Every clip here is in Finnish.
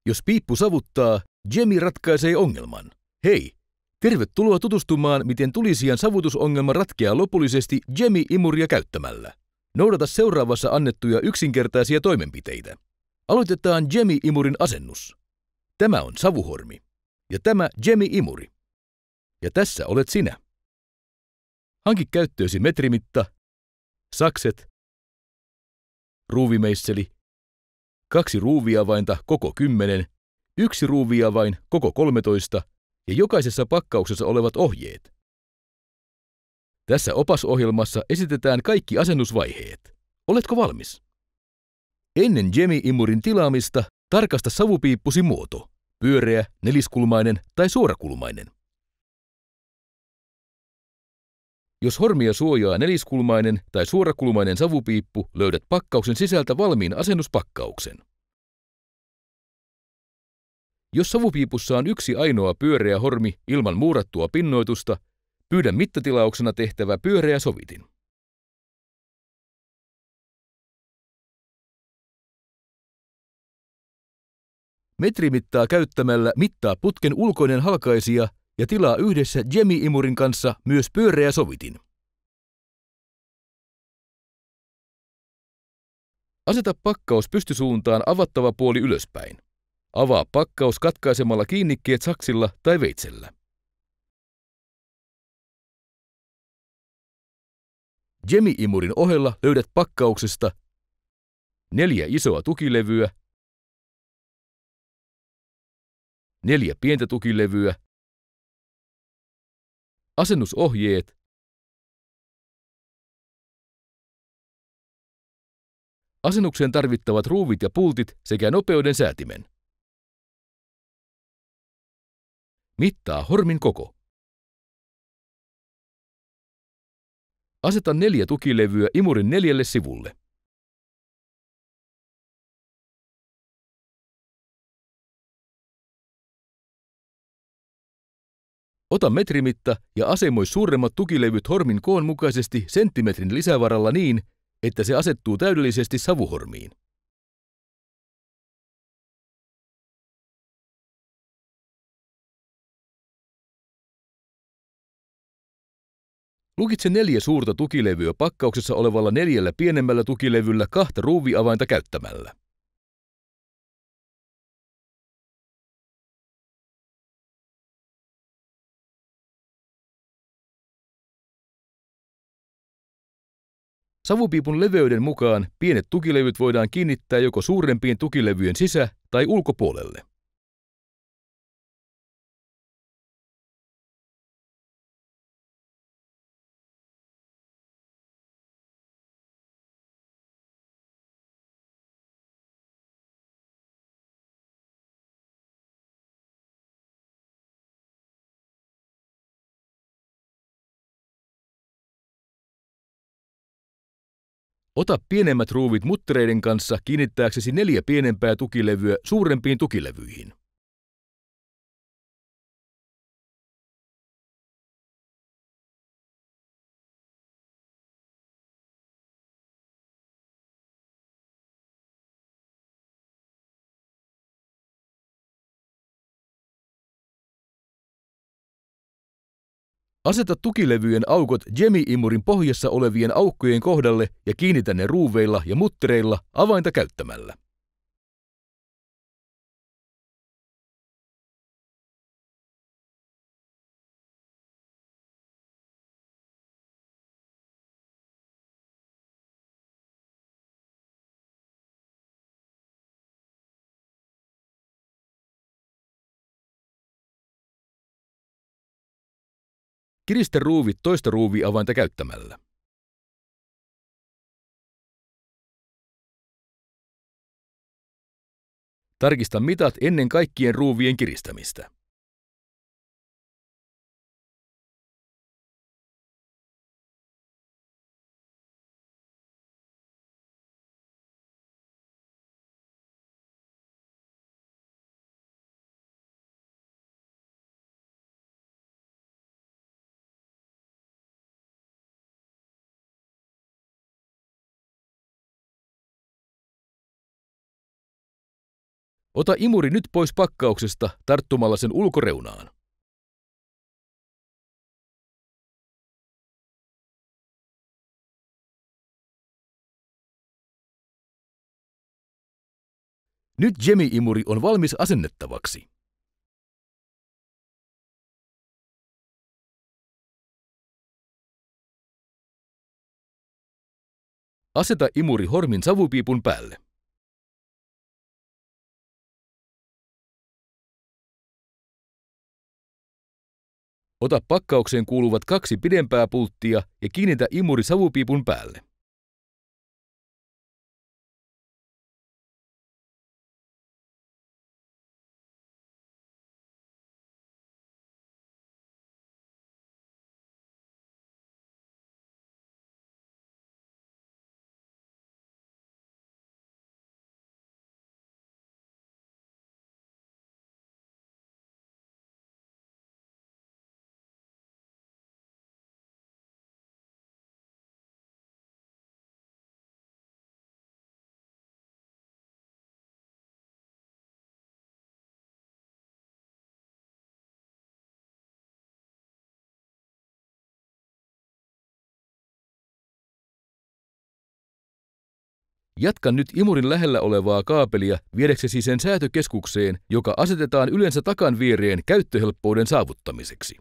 Jos piippu savuttaa, Jemi ratkaisee ongelman. Hei, tervetuloa tutustumaan, miten tulisijan savutusongelma ratkeaa lopullisesti Jemi-imuria käyttämällä. Noudata seuraavassa annettuja yksinkertaisia toimenpiteitä. Aloitetaan Jemi-imurin asennus. Tämä on savuhormi. Ja tämä Jemi-imuri. Ja tässä olet sinä. Hanki käyttöösi metrimitta, sakset, ruuvimeisseli, 2 ruuviavainta koko 10, 1 ruuviavain koko 13 ja jokaisessa pakkauksessa olevat ohjeet. Tässä opasohjelmassa esitetään kaikki asennusvaiheet. Oletko valmis? Ennen Jemi-imurin tilaamista tarkasta savupiippusi muoto. Pyöreä, neliskulmainen tai suorakulmainen. Jos hormia suojaa neliskulmainen tai suorakulmainen savupiippu, löydät pakkauksen sisältä valmiin asennuspakkauksen. Jos savupiipussa on yksi ainoa pyöreä hormi ilman muurattua pinnoitusta, pyydä mittatilauksena tehtävä pyöreä sovitin. Metrimittaa käyttämällä mittaa putken ulkoinen halkaisija ja tilaa yhdessä Jemi-imurin kanssa myös pyöreä sovitin. Aseta pakkaus pystysuuntaan avattava puoli ylöspäin. Avaa pakkaus katkaisemalla kiinnikkeet saksilla tai veitsellä. Jemi-imurin ohella löydät pakkauksesta 4 isoa tukilevyä, 4 pientä tukilevyä, asennusohjeet, asennukseen tarvittavat ruuvit ja pultit sekä nopeuden säätimen. Mittaa hormin koko. Aseta 4 tukilevyä imurin 4 sivulle. Ota metrimitta ja asemoi suuremmat tukilevyt hormin koon mukaisesti senttimetrin lisävaralla niin, että se asettuu täydellisesti savuhormiin. Lukitse 4 suurta tukilevyä pakkauksessa olevalla 4 pienemmällä tukilevyllä 2 ruuviavainta käyttämällä. Savupiipun leveyden mukaan pienet tukilevyt voidaan kiinnittää joko suurempien tukilevyjen sisä- tai ulkopuolelle. Ota pienemmät ruuvit muttereiden kanssa kiinnittääksesi 4 pienempää tukilevyä suurempiin tukilevyihin. Aseta tukilevyjen aukot Jemi-imurin pohjassa olevien aukkojen kohdalle ja kiinnitä ne ruuveilla ja muttereilla avainta käyttämällä. Kiristä ruuvit toista ruuviavainta käyttämällä. Tarkista mitat ennen kaikkien ruuvien kiristämistä. Ota imuri nyt pois pakkauksesta tarttumalla sen ulkoreunaan. Nyt Jamie-imuri on valmis asennettavaksi. Aseta imuri hormin savupiipun päälle. Ota pakkaukseen kuuluvat 2 pidempää pulttia ja kiinnitä imuri savupiipun päälle. Jatka nyt imurin lähellä olevaa kaapelia viedäksesi sen säätökeskukseen, joka asetetaan yleensä takan viereen käyttöhelppouden saavuttamiseksi.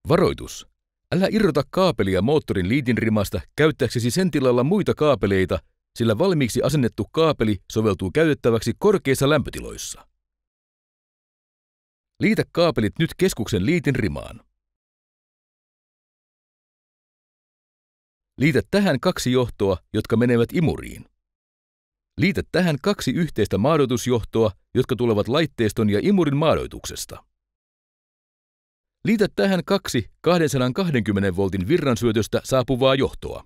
Varoitus! Älä irrota kaapelia moottorin liitinrimasta käyttääksesi sen tilalla muita kaapeleita, sillä valmiiksi asennettu kaapeli soveltuu käytettäväksi korkeissa lämpötiloissa. Liitä kaapelit nyt keskuksen liitinrimaan. Liitä tähän 2 johtoa, jotka menevät imuriin. Liitä tähän 2 yhteistä maadoitusjohtoa, jotka tulevat laitteiston ja imurin maadoituksesta. Liitä tähän 2 220 voltin virransyötöstä saapuvaa johtoa.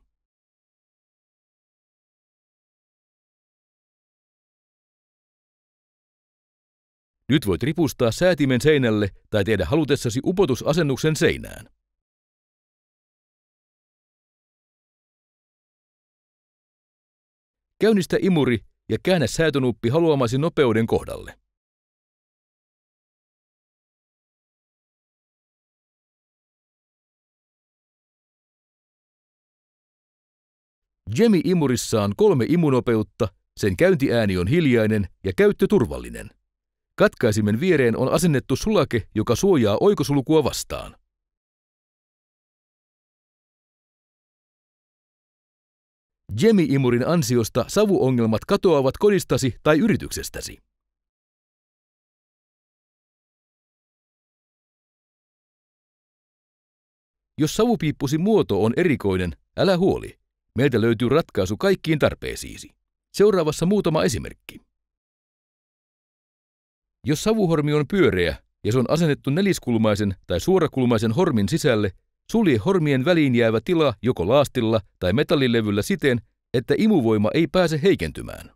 Nyt voit ripustaa säätimen seinälle tai tehdä halutessasi upotusasennuksen seinään. Käynnistä imuri ja käännä säätönuppi haluamasi nopeuden kohdalle. Jamie-imurissa on 3 imunopeutta, sen käyntiääni on hiljainen ja käyttö turvallinen. Katkaisimen viereen on asennettu sulake, joka suojaa oikosulkua vastaan. Jamie-imurin ansiosta savuongelmat katoavat kodistasi tai yrityksestäsi. Jos savupiippusi muoto on erikoinen, älä huoli. Meiltä löytyy ratkaisu kaikkiin tarpeisiisi. Seuraavassa muutama esimerkki. Jos savuhormi on pyöreä ja se on asennettu neliskulmaisen tai suorakulmaisen hormin sisälle, sulje hormien väliin jäävä tila joko laastilla tai metallilevyllä siten, että imuvoima ei pääse heikentymään.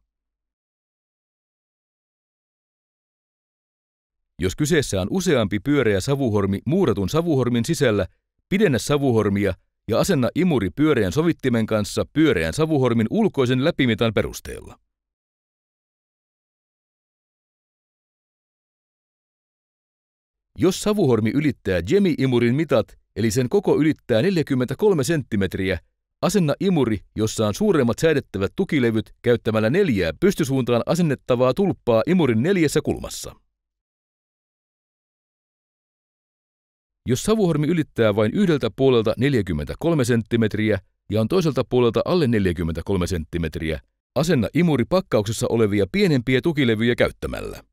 Jos kyseessä on useampi pyöreä savuhormi muuratun savuhormin sisällä, pidennä savuhormia ja asenna imuri pyöreän sovittimen kanssa pyöreän savuhormin ulkoisen läpimitan perusteella. Jos savuhormi ylittää Jamie-imurin mitat, eli sen koko ylittää 43 senttimetriä, asenna imuri, jossa on suuremmat säädettävät tukilevyt käyttämällä 4 pystysuuntaan asennettavaa tulppaa imurin 4 kulmassa. Jos savuhormi ylittää vain yhdeltä puolelta 43 senttimetriä ja on toiselta puolelta alle 43 senttimetriä, asenna imuri pakkauksessa olevia pienempiä tukilevyjä käyttämällä.